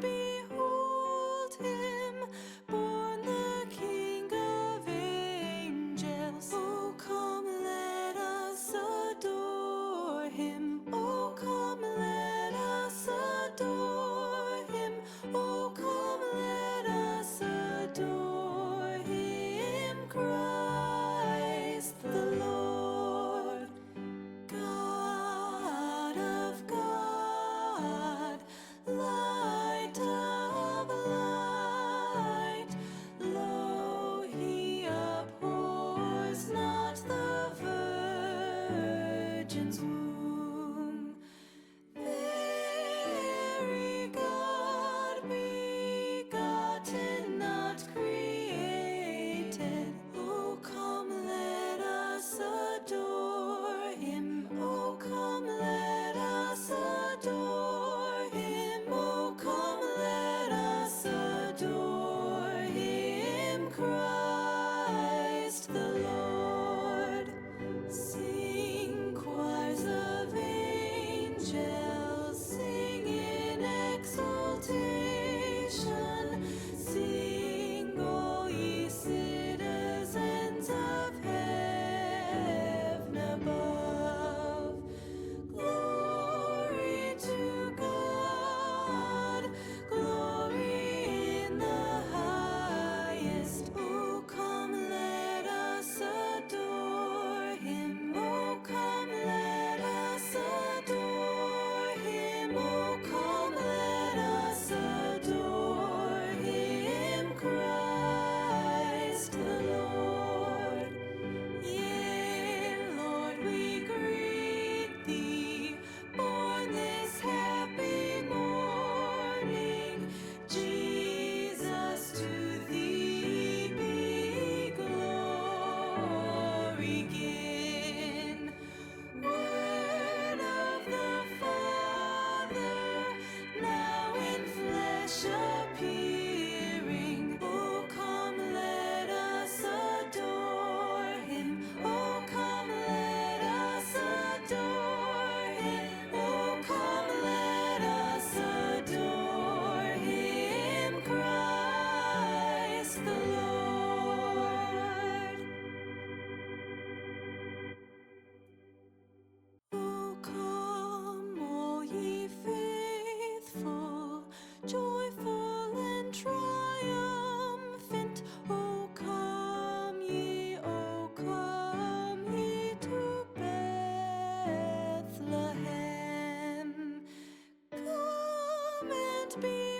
behold him, born the King of angels. Oh, come, let us adore him. Oh, come, let us adore him. Oh, come, let us adore him, Christ the Lord. God of God, light of light, lo, he abhors not the virgin's womb. Very God, begotten, not created. Oh, come, let us adore him. Oh, come, let us adore him. Oh, come, let us adore him, Christ the Lord. Sing, choirs of angels, sing in exultation. Sing, all ye citizens of heaven above. Glory to God, glory in the highest. Oh, come, let us adore him. Oh, come, let us adore him. Oh, come, let us adore him, Christ the Lord. Yea, Lord, we greet thee, born this happy morning. Jesus, to thee be glory given. Word of the Father, now in flesh appearing. Oh, come, let us adore him. Oh, come, let us adore him. Oh, come, let us adore him, Christ the Lord. Oh, come, all ye faithful, joyful and triumphant. Oh, come ye to Bethlehem. Come and be